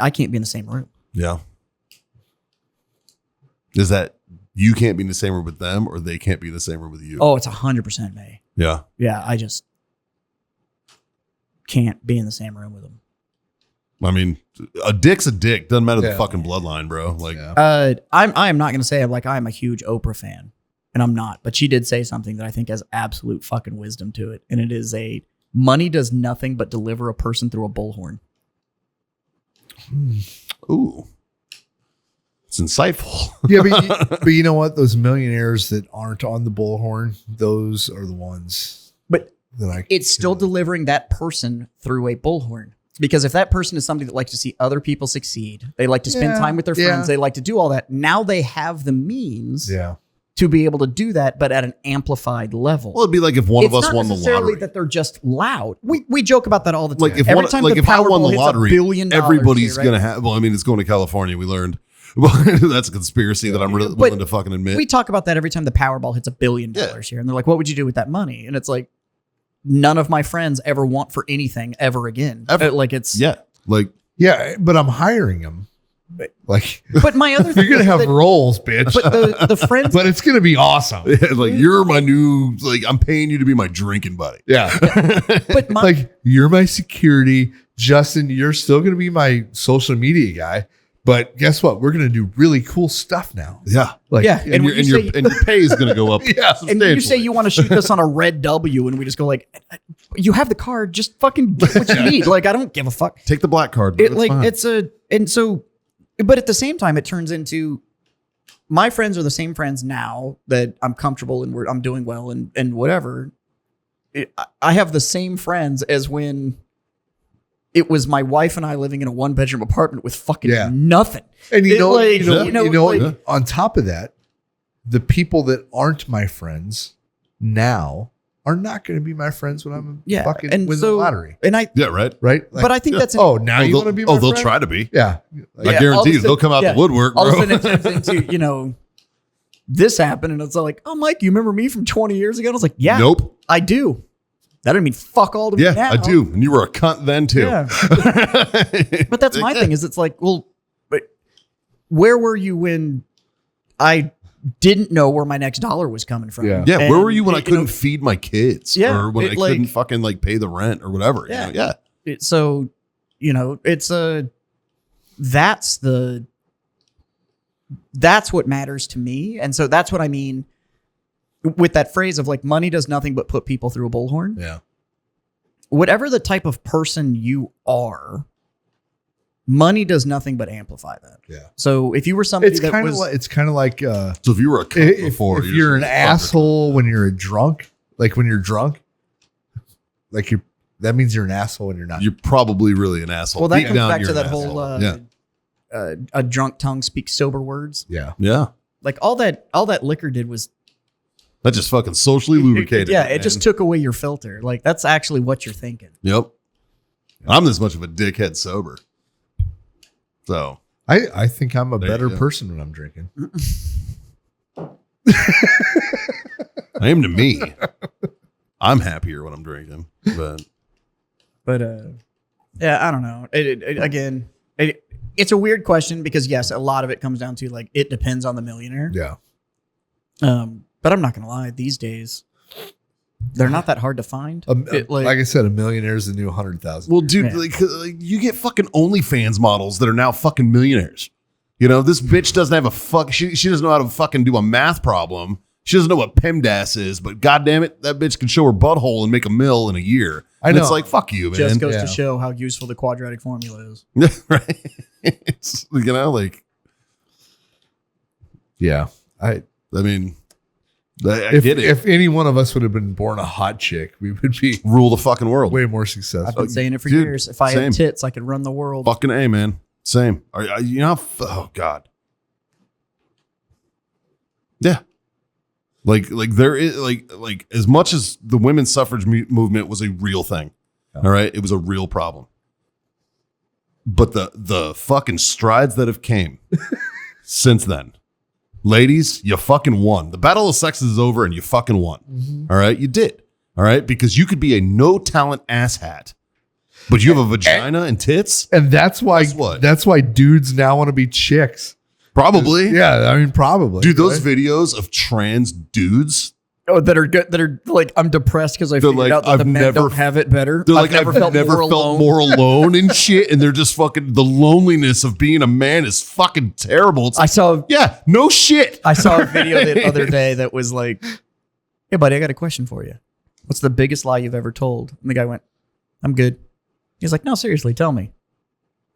can't be in the same room.
Yeah. Is that you can't be in the same room with them or they can't be in the same room with you?
Oh, it's 100% me.
Yeah.
Yeah, I just can't be in the same room with them.
I mean, a dick's a dick. Doesn't matter the
Yeah.
fucking bloodline, bro. Like,
Yeah.
I am not going to say I'm a huge Oprah fan, and I'm not. But she did say something that I think has absolute fucking wisdom to it, and it is money does nothing but deliver a person through a bullhorn.
ooh, it's insightful.
Yeah, but you know what? Those millionaires that aren't on the bullhorn, those are the ones
But
that I.
it's still delivering that person through a bullhorn. Because if that person is somebody that likes to see other people succeed, they like to spend
Yeah,
time with their
yeah.
friends, they like to do all that. Now they have the means
Yeah.
to be able to do that, but at an amplified level.
Well, it'd be like if one
It's
of us
not
won the
necessarily
lottery.
that they're just loud. We joke about that all the time.
Like if
Every
one,
time
like
the
if I won
Powerball
the
hits
lottery,
$1 billion,
everybody's
right?
gonna have. Well, I mean, it's going to California. We learned. Well, that's a conspiracy that I'm really
But
willing to fucking admit.
We talk about that every time the Powerball hits $1 billion here, and they're like, "What would you do with that money?" And it's like, none of my friends ever want for anything ever again.
Ever.
Like it's
Yeah, but I'm hiring them. Like,
But my other thing
you're gonna
is
have
that-
roles, bitch.
but the friends
But it's gonna be awesome.
like you're my new. Like I'm paying you to be my drinking buddy.
Yeah.
but my
Like, you're my security. Justin, you're still going to be my social media guy, but guess what? We're going to do really cool stuff now.
Yeah.
Like,
Yeah.
And,
when
your,
you
and your pay is going to go up.
Yeah.
and you say you want to shoot this on a red W, and we just go like, you have the card, just fucking get what you need. Like, I don't give a fuck.
Take the black card. Bro.
It like but at the same time, it turns into my friends are the same friends now that I'm comfortable and I'm doing well and whatever. I have the same friends as when it was my wife and I living in a 1-bedroom apartment with fucking nothing.
And you know,
like,
on top of that, the people that aren't my friends now are not going to be my friends when I'm fucking win the lottery.
And
right.
Right? Like,
but I think that's
now you want to be my friend?
they'll try to be.
Yeah.
I guarantee you, they'll come out the woodwork, bro.
All of a sudden it turns into, this happened, and it's like, oh, Mike, you remember me from 20 years ago? And I was like, yeah.
Nope.
I do. That didn't mean fuck all to me now.
Yeah, I do. And you were a cunt then, too.
Yeah. But that's my thing, is it's like, well, but where were you when I didn't know where my next dollar was coming from?
Yeah.
Yeah, where
And,
were you when I couldn't feed my kids?
Yeah,
Or when I
like-
couldn't fucking like pay the rent or whatever?
Yeah.
You know? Yeah.
So, it's that's what matters to me. And so that's what I mean with that phrase of like, money does nothing but put people through a bullhorn.
Yeah.
Whatever the type of person you are, money does nothing but amplify that.
Yeah.
So if you were somebody
It's
that
kind of
was,
like, it's kind of like,
So if you were a cunt before,
if you're an asshole when you're a drunk, like when you're drunk, like that means you're an asshole when you're not.
you're probably really an asshole.
well, that
Deep
comes
down,
back
you're
to
an
that whole,
asshole.
a drunk tongue speaks sober words.
Yeah.
Yeah.
Like all that liquor did was,
That just fucking socially lubricated.
it just took away your filter. Like that's actually what you're thinking.
Yep. I'm this much of a dickhead sober. So
I think I'm a
There you
better
go.
person when I'm drinking.
I am to me. I'm happier when I'm drinking. But
yeah, I don't know. Again, it's a weird question because yes, a lot of it comes down to like, it depends on the millionaire.
Yeah.
But I'm not going to lie. These days, they're not that hard to find.
Like I said, a millionaire is the new 100,000.
well, dude,
Yeah.
like you get fucking OnlyFans models that are now fucking millionaires. You know, this bitch doesn't have a fuck. She doesn't know how to fucking do a math problem. She doesn't know what PEMDAS is, but goddamn it, that bitch can show her butthole and make a mill in a year.
I
And
know.
It's like, fuck you, man.
Just goes
Yeah.
to show how useful the quadratic formula is.
Right? It's, like,
Yeah.
I mean, I
If,
get it.
if any one of us would have been born a hot chick, we would be
Rule the fucking world.
way more
I've
successful.
been saying it for
Dude,
years. If I
same.
had tits, I could run the world.
Fucking A, man. Same. You know, oh God. Yeah. Like there is like as much as the women's suffrage movement was a real thing. All right. It was a real problem. But the fucking strides that have came since then, ladies, you fucking won. The battle of sexes is over and you fucking won. All right. You did. All right. Because you could be a no talent asshat, but you have a vagina and tits.
And that's why
Guess what?
that's why dudes now want to be chicks.
Probably.
Yeah, I mean probably.
Dude, those
right?
videos of trans dudes,
Oh, that are good. That are like, I'm depressed because I
They're
figured
like,
out that the
I've
men
never-
don't have it better.
they're like, I've never felt
alone.
more alone and shit. And they're just fucking, the loneliness of being a man is fucking terrible. It's
I
like,
saw
yeah, no shit.
I saw a video the other day that was like, hey, buddy, I got a question for you. What's the biggest lie you've ever told? And the guy went, I'm good. He's like, no, seriously, tell me.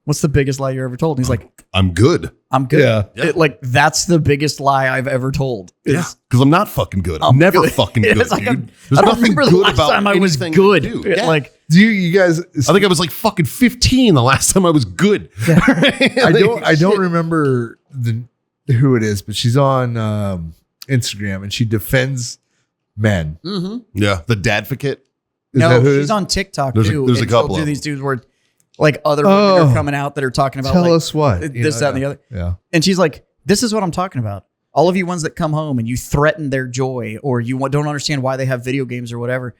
What's the biggest lie you ever told? And he's like,
I'm good.
I'm good.
Yeah.
Like, that's the biggest lie I've ever told.
Yeah.
Is-
Because I'm not fucking good. I'm
I'm
never
good.
fucking good,
It's like,
dude.
I don't remember the last time I was
anything
good.
I do.
It,
Yeah.
Like,
Do you guys
I think I was like fucking 15 the last time I was good.
I don't remember who it is, but she's on Instagram and she defends men.
Yeah. The dadvocate.
Is
no,
that who it
she's
is?
on TikTok
There's a-
too.
there's a
and she'll
couple
do
of
these
them.
dudes where like other women
Oh.
are coming out that are talking about
Tell
like,
us what.
this, that, and the other.
Yeah.
And she's like, this is what I'm talking about. All of you ones that come home and you threaten their joy or you don't understand why they have video games or whatever,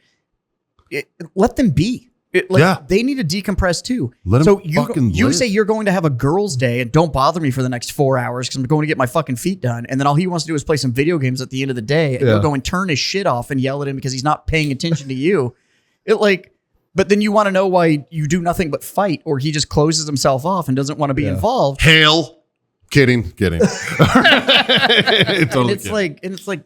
let them be.
Yeah.
They need to decompress too.
Let 'em
so
fucking
you
live.
say you're going to have a girls' day and don't bother me for the next 4 hours because I'm going to get my fucking feet done. And then all he wants to do is play some video games at the end of the day. And
Yeah.
you'll go and turn his shit off and yell at him because he's not paying attention to you. It like, But then you want to know why you do nothing but fight, or he just closes himself off and doesn't want to be involved.
Hail. Kidding.
And it's like,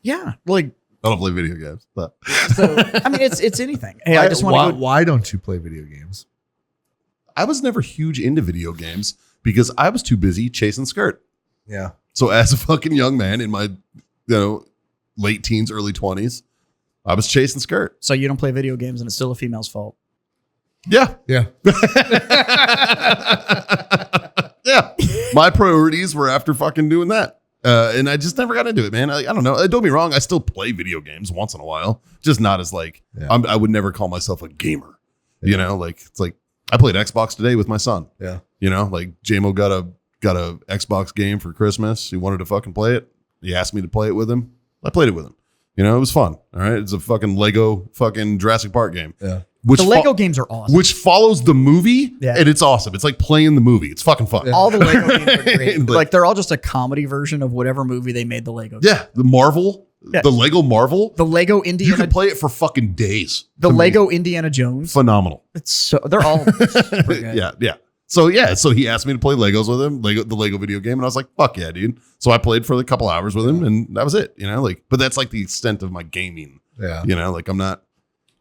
yeah, like.
I don't play video games. But.
So I mean, it's anything. Hey, I just want to.
Why don't you play video games?
I was never huge into video games because I was too busy chasing skirt.
Yeah.
So as a fucking young man in my, late teens, early 20s, I was chasing skirt.
So you don't play video games, and it's still a female's fault.
Yeah.
Yeah.
Yeah. My priorities were after fucking doing that. And I just never got into it, man. I don't know. Don't be wrong. I still play video games once in a while, just not as like, I would never call myself a gamer. It's like I played Xbox today with my son.
Yeah.
Like JMO got a Xbox game for Christmas. He wanted to fucking play it. He asked me to play it with him. I played it with him. It was fun. All right. It's a fucking Lego fucking Jurassic Park game.
Yeah.
The Lego games are awesome.
Which follows the movie, and it's awesome. It's like playing the movie. It's fucking fun.
Yeah. All the Lego games are great. Like they're all just a comedy version of whatever movie they made the Lego games.
Yeah, the Marvel, the Lego Marvel.
The Lego Indiana.
You can play it for fucking days.
The Lego Indiana Jones.
Phenomenal.
They're all super good.
Yeah. So he asked me to play Legos with him, the Lego video game, and I was like, fuck yeah, dude. So I played for a couple hours with him, and that was it. But that's like the extent of my gaming.
Yeah.
I'm not,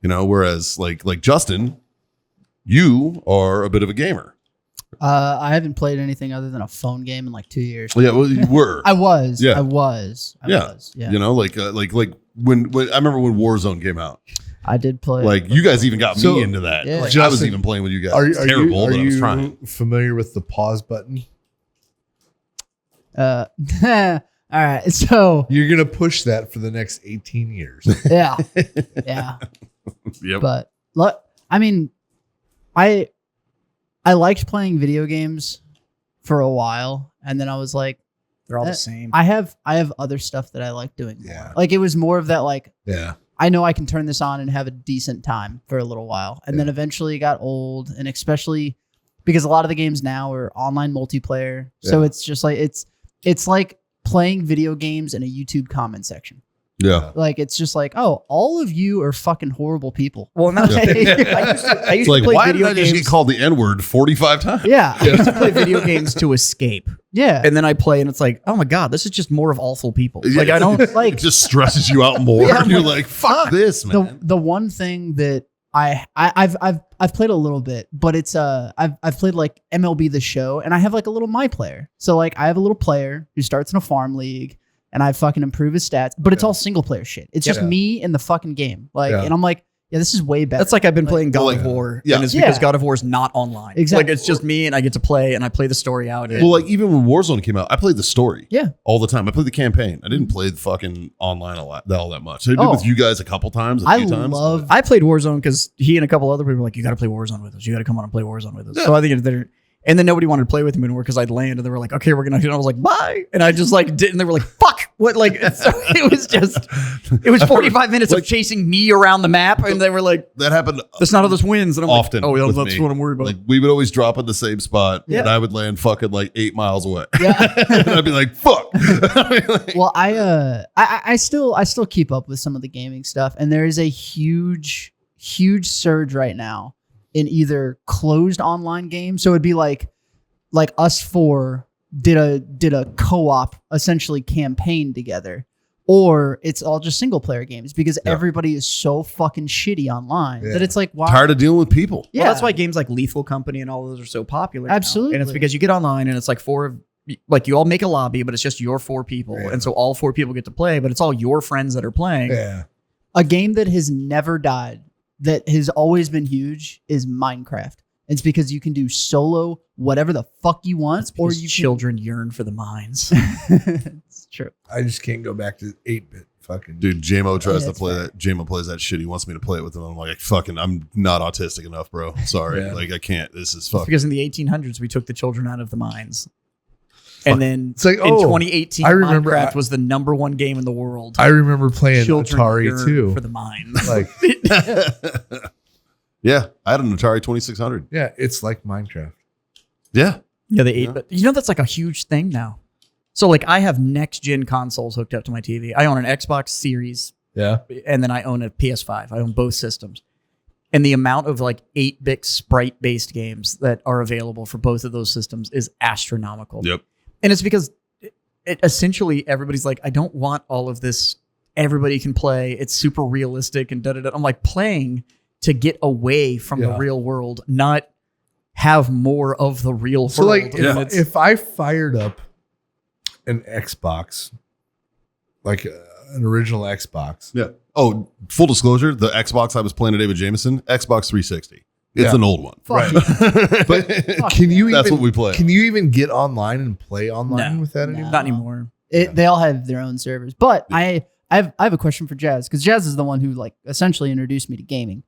whereas like Justin, you are a bit of a gamer.
I haven't played anything other than a phone game in like 2 years.
Yeah, well, you were.
I was.
Yeah.
I was.
Yeah. Like when I remember when Warzone came out.
I did play.
Like you guys even got me into that.
Yeah.
Like, I was
Justin,
even playing with you guys.
Are
It's terrible, but I was trying.
Familiar with the pause button?
All right. So
You're gonna push that for the next 18 years.
yeah.
Yep.
But I mean, I liked playing video games for a while, and then I was like,
They're all the same.
I have other stuff that I like doing more.
Yeah.
Like it was more of that like
Yeah.
I know I can turn this on and have a decent time for a little while. And then eventually it got old, and especially because a lot of the games now are online multiplayer. So it's just like it's like playing video games in a YouTube comment section.
Yeah.
Like it's just like, oh, all of you are fucking horrible people.
Well, no, I used to
Like,
play
why
video
did I
games.
just get called the N-word 45 times?
Yeah.
I used to play video games to escape,
Yeah.
and then I play, and it's like, oh my god, this is just more of awful people.
Yeah.
Like I don't
It
like
just stresses you out more.
Yeah, I'm
You're
like,
like, fuck this, man.
the one thing that I've played a little bit, but it's I've played like MLB The Show, and I have like a little my player. So like I have a little player who starts in a farm league, and I fucking improve his stats, but it's all single player shit. It's just me in the fucking game. Like, and I'm like, yeah, this is way better.
That's like I've been playing God of
Well,
War,
yeah.
and it's because God of War is not online.
Exactly.
Like it's just me, and I get to play, and I play the story out.
Well, like even when Warzone came out, I played the story.
Yeah.
All the time. I played the campaign. I didn't play the fucking online all that much. I did with you guys a couple times, a few times.
I played Warzone because he and a couple other people were like, you got to play Warzone with us. You got to come on and play Warzone with us.
Yeah.
So I think they're. And then nobody wanted to play with me anymore because I'd land, and they were like, okay, we're going to. And I was like, bye. And I just like did. And they were like, fuck. What? Like, so it was 45 minutes of chasing me around the map. And they were like,
that happened
that's not how this wins. And I'm
often.
like, oh, yeah,
with
that's
me.
what I'm worried about.
Like we would always drop in the same spot,
Yeah.
and I would land fucking like 8 miles away.
Yeah.
And I'd be like, fuck. I mean, like,
Well, I still keep up with some of the gaming stuff, and there is a huge surge right now in either closed online games. So it'd be like us four did a co-op essentially campaign together, or it's all just single player games because everybody is so fucking shitty online that it's like, why?
tired of dealing with people.
Yeah.
Well, that's why games like Lethal Company and all those are so popular. now.
Absolutely.
And it's because you get online and it's like like you all make a lobby, but it's just your 4 people.
Yeah.
And so all 4 people get to play, but it's all your friends that are playing.
Yeah.
A game that has never died, that has always been huge, is Minecraft. It's because you can do solo whatever the fuck you want, or you
children yearn for the mines.
It's true.
I just can't go back to 8-bit fucking.
Dude, JMO tries to
that's
play
fair.
that. JMO plays that shit. He wants me to play it with him. I'm like, fucking, I'm not autistic enough, bro. Sorry.
Yeah.
Like, I can't. This is
It's
fucking.
because in the 1800s, we took the children out of the mines. And then
It's like,
in
oh,
2018,
I remember-
Minecraft was the #1 game in the world.
I remember playing
Children
Atari
yearn
too.
for the mines.
Like,
Yeah. I had an Atari 2600.
yeah, it's like Minecraft.
Yeah.
Yeah, the 8 but you know that's like a huge thing now. So like I have next gen consoles hooked up to my TV. I own an Xbox Series
Yeah.
and then I own a PS5. I own both systems. And the amount of like 8-bit sprite based games that are available for both of those systems is astronomical.
Yep.
And it's because essentially everybody's like, I don't want all of this. Everybody can play. It's super realistic and da da da. I'm like, playing to get away from the real world, not have more of the real
So
world.
like,
And it's-
if I fired up an Xbox, like an original Xbox,
Yeah. Oh, full disclosure, the Xbox I was playing today with Jameson, Xbox 360. It's
Yeah.
an old one.
Fuck
right? But can you
That's
even
what we play.
Can you even get online and play online
No.
with that
No.
anymore?
not anymore.
They all have their own servers. But I have a question for Jazz, because Jazz is the one who like essentially introduced me to gaming.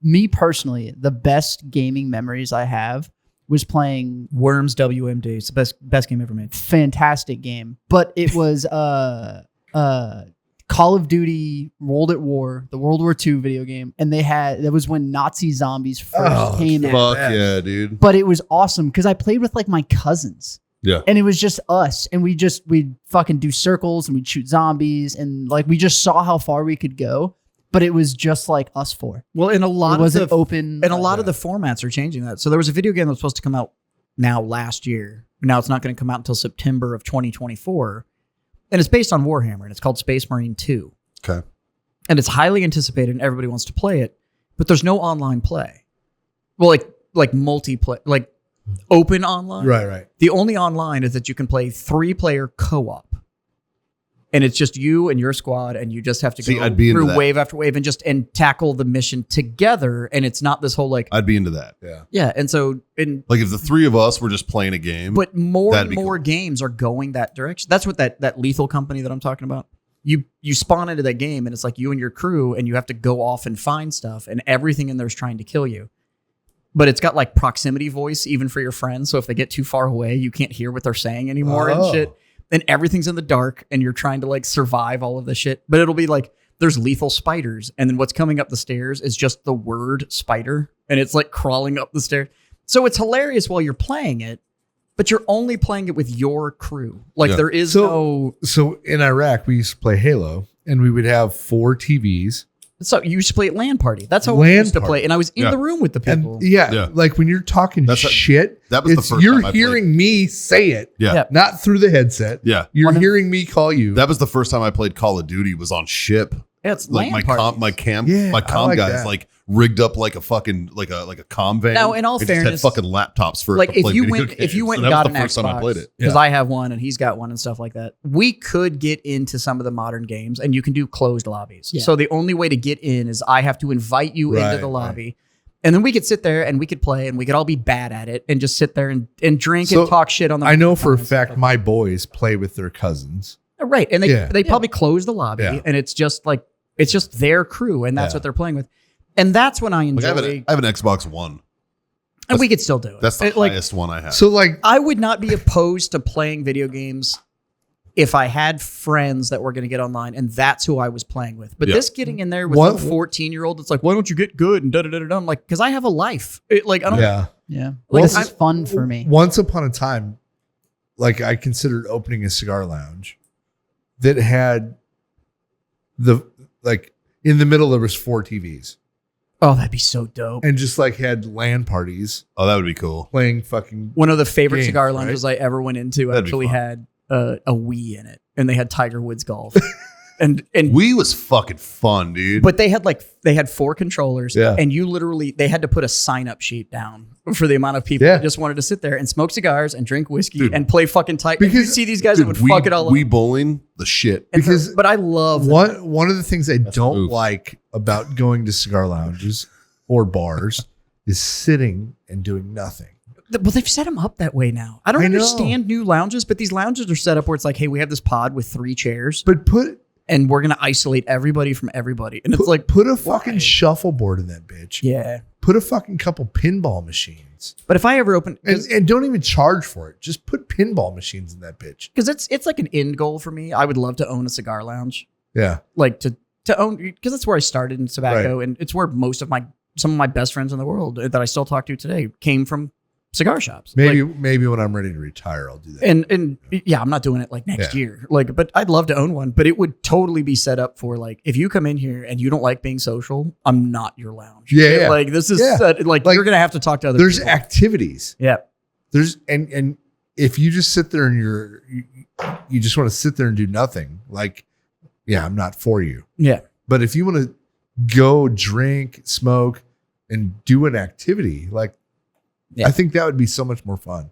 Me personally, the best gaming memories I have was playing
Worms WMD. It's the best game ever made.
fantastic game, but it was Call of Duty World at War, the World War II video game, and that was when Nazi zombies first came out.
Fuck yeah, dude.
But it was awesome because I played with like my cousins.
Yeah.
And it was just us, and we'd fucking do circles and we'd shoot zombies, and like we just saw how far we could go. But it was just like us four.
Well, and a
It
lot of
wasn't
the
open.
and a lot of the formats are changing that. So there was a video game that was supposed to come out last year. Now it's not going to come out until September of 2024. And it's based on Warhammer, and it's called Space Marine 2.
Okay.
And it's highly anticipated, and everybody wants to play it, but there's no online play. Well, like multiplayer, like open online.
Right.
The only online is that you can play 3-player co-op. And it's just you and your squad, and you just have to go
I'd be into
through
that.
wave after wave and tackle the mission together. And it's not this whole like,
I'd be into that.
Yeah.
yeah. And so,
Like if the three of us were just playing a game.
but more
That'd
and
be
more
cool.
games are going that direction. That's what that Lethal company that I'm talking about. You spawn into that game, and it's like you and your crew, and you have to go off and find stuff, and everything in there is trying to kill you. But it's got like proximity voice even for your friends. So if they get too far away, you can't hear what they're saying anymore and
Oh.
shit. And everything's in the dark, and you're trying to like survive all of this shit. But it'll be like there's lethal spiders, and then what's coming up the stairs is just the word spider, and it's like crawling up the stairs. So it's hilarious while you're playing it, but you're only playing it with your crew. Like
Yeah.
there is
So in Iraq, we used to play Halo, and we would have 4 TVs.
So you used to play at LAN party. That's how I
LAN
used to
party.
play, and I was in
Yeah.
the room with the people.
And yeah,
Yeah.
like when you're talking
That's
shit,
that was the first
you're
time I played.
hearing me say it,
Yeah.
Yeah.
not through the headset.
Yeah.
You're hearing me call you.
That was the first time I played Call of Duty was on ship.
Yeah, it's
Like
LAN
my
parties.
comm
Yeah, I
comm
like
guys
that.
like rigged up like a fucking like a comm van.
Now, in all
They
fairness,
just had fucking laptops for
like
to
if
play
you
video
went
games.
and
So
got
that
an
was the first time I played
Xbox,
it.
because I have one and he's got one and stuff like that, we could get into some of the modern games, and you can do closed lobbies.
Yeah.
So the only way to get in is I have to invite you into
Right,
the lobby, and then we could sit there and we could play, and we could all be bad at it and just sit there and drink
So,
and talk shit on the.
I know for a
microphone and stuff
fact my boys play with their cousins.
Right. And they
Yeah.
probably close the lobby,
Yeah.
and it's just like it's just their crew, and that's
Yeah.
what they're playing with. And that's when I
Like
enjoy
I have an Xbox One.
and we could still do it.
That's the
Like
highest one I have.
So like,
I would not be opposed to playing video games if I had friends that were going to get online and that's who I was playing with. But
Yeah.
this getting in there with
What-
some 14-year-old that's like, why don't you get good and da-da-da-da-da. I'm like, because I have a life. I don't
yeah.
Yeah.
Like,
This
I-
is fun for me.
Once upon a time, like I considered opening a cigar lounge that had in the middle there was 4 TVs
Oh, that'd be so dope.
and just like had LAN parties
Oh, that would be cool.
playing fucking.
One of the favorite
Games,
cigar
right?
lounges I ever went into
That'd be
actually
fun.
had a Wii in it, and they had Tiger Woods golf. and
Wii was fucking fun, dude.
But they had 4 controllers,
Yeah.
and they had to put a sign up sheet down for the amount of people
Yeah.
that just wanted to sit there and smoke cigars and drink whiskey
Dude.
and play fucking tight. Because you
Because-
see these guys
Dude,
that would fuck it all up.
Wii bowling, the shit.
And so-
because
but I love that.
one of the things I
That's the
don't
move.
like about going to cigar lounges or bars is sitting and doing nothing.
Well, they've set them up that way now. I don't
I know.
understand new lounges, but these lounges are set up where it's like, hey, we have this pod with 3 chairs,
But put
and we're gonna isolate everybody from everybody. And it's like,
put a fucking shuffleboard in that bitch.
yeah.
Put a fucking couple pinball machines.
But if I ever open,
And don't even charge for it. Just put pinball machines in that bitch.
because it's like an end goal for me. I would love to own a cigar lounge,
Yeah.
like to own, because that's where I started in tobacco, and it's where some of my best friends in the world that I still talk to today came from cigar shops.
Maybe
Like,
maybe when I'm ready to retire, I'll do that.
and yeah, I'm not doing it like next year. Like, but I'd love to own one. But it would totally be set up for like, if you come in here and you don't like being social, I'm not your lounge.
Yeah.
Like this is like
Like,
you're gonna have to talk to other
There's
people.
activities.
Yeah.
There's and if you just sit there and you just want to sit there and do nothing, like, yeah, I'm not for you.
Yeah.
But if you want to go drink, smoke, and do an activity, like, I think that would be so much more fun.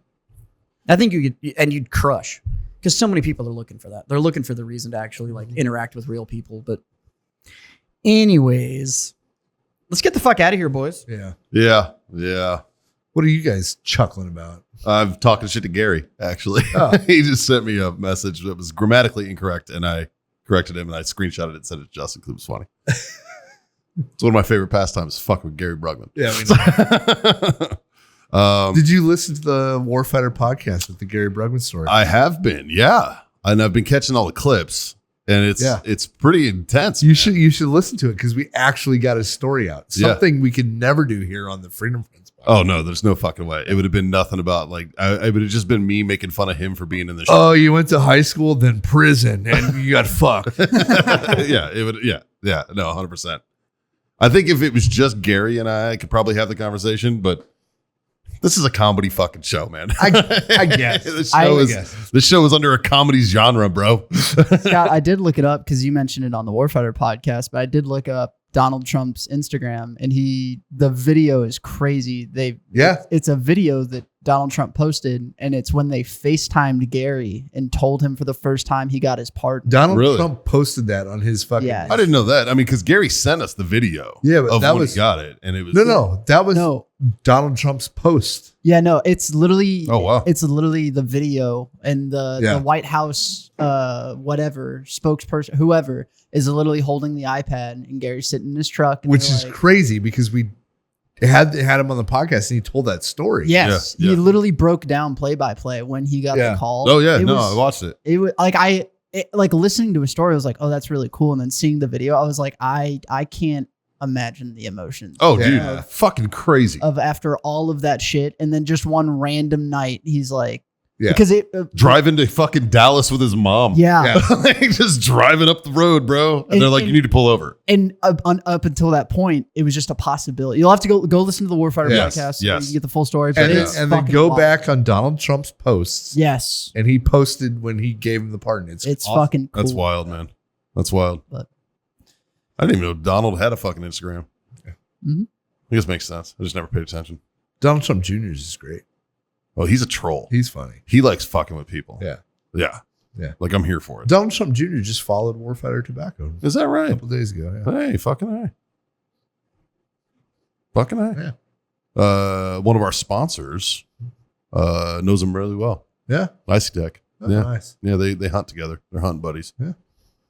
I think you could, and you'd crush, because so many people are looking for that. They're looking for the reason to actually like interact with real people. But anyways, let's get the fuck out of here, boys.
Yeah.
Yeah.
What are you guys chuckling about?
I'm talking shit to Gary, actually.
Oh.
He just sent me a message that was grammatically incorrect, and I corrected him, and I screenshotted it and sent it to Justin because it was funny. It's one of my favorite pastimes, fuck with Gary Brugman.
Yeah. Did you listen to the Warfighter podcast with the Gary Brugman story?
I have been, yeah. And I've been catching all the clips, and it's pretty intense.
You should listen to it because we actually got his story out. Something we could never do here on the Freedom Friends podcast.
Oh, no, there's no fucking way. It would have been nothing about, like, it would have just been me making fun of him for being in the show.
Oh, you went to high school, then prison, and you got fucked.
Yeah, it would, yeah, no, 100%. I think if it was just Gary and I could probably have the conversation, but this is a comedy fucking show, man.
I guess.
This show is under a comedy genre, bro.
Scott, I did look it up because you mentioned it on the Warfighter podcast, but I did look up Donald Trump's Instagram, and the video is crazy. It's a video that Donald Trump posted, and it's when they FaceTimed Gary and told him for the first time he got his pardon.
Donald Trump posted that on his fucking.
Yeah.
I didn't know that. I mean, because Gary sent us the video.
Yeah, but
of
that
when
was
he got it, and it was
that was Donald Trump's post.
Yeah, no, it's literally.
Oh wow!
It's literally the video, and the White House, whatever spokesperson, whoever is literally holding the iPad, and Gary's sitting in his truck, and
which is crazy because we had him on the podcast and he told that story.
Yes,
Yeah.
he literally broke down play by play when he got the call.
Oh yeah, I watched it.
It was like listening to a story. I was like, oh, that's really cool, and then seeing the video, I was like, I can't imagine the emotions.
Oh, dude, fucking crazy.
Of after all of that shit, and then just one random night, he's like,
Yeah.
because
Driving to fucking Dallas with his mom.
Yeah.
Like just driving up the road, bro. And they're like, you need to pull over.
And up until that point, it was just a possibility. You'll have to go listen to the Warfighter podcast.
Yes.
So you get the full story. But
and then go back on Donald Trump's posts.
Yes.
And he posted when he gave him the pardon. It's
awesome. Fucking cool.
That's wild, man. That's wild.
But
I didn't even know Donald had a fucking Instagram.
Yeah.
Mm-hmm.
I guess it makes sense. I just never paid attention.
Donald Trump Jr. is great.
Oh, he's a troll.
He's funny.
He likes fucking with people.
Yeah.
Yeah.
Yeah.
Like I'm here for it.
Donald Trump Jr. just followed Warfighter Tobacco
Is that
a
right?
couple days ago. Yeah.
Hey, fucking A. Fucking A.
Yeah.
One of our sponsors knows him really well.
Yeah.
Ice Deck.
Oh,
Yeah.
nice.
Yeah, they hunt together. They're hunting buddies.
Yeah.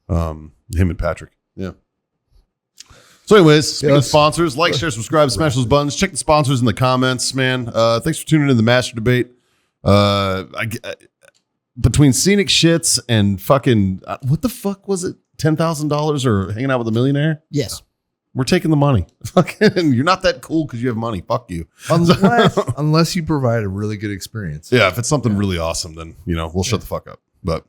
Him and Patrick. Yeah. So, anyways, speaking of
let's-
sponsors, like, share, subscribe, smash those buttons. Check the sponsors in the comments, man. Thanks for tuning in to the Master Debate. Between scenic shits and fucking what the fuck was it? $10,000 or hanging out with a millionaire?
yes.
We're taking the money. Fucking, you're not that cool because you have money. Fuck you.
Unless you provide a really good experience.
Yeah, if it's something really awesome, then we'll shut the fuck up. But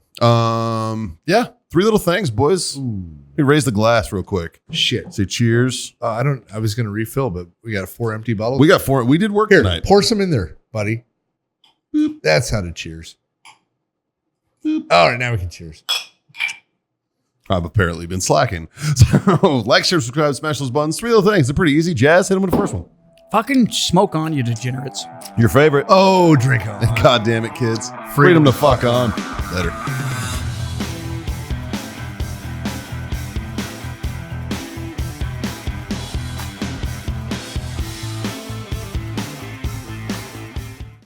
yeah, three little things, boys. We raise the glass real quick.
Shit.
Say cheers.
I was going to refill, but we got 4 empty bottles.
We got 4. We did work
Here,
tonight.
pour some in there, buddy. Boop. That's how to cheers. Boop. All right, now we can cheers.
I've apparently been slacking. So like, share, subscribe, smash those buttons. Three little things. They're pretty easy. Jazz, hit them with the first one.
Fucking smoke on, you degenerates.
Your favorite.
Oh, drink on.
God damn it, kids. Freedom to fuck on. Later.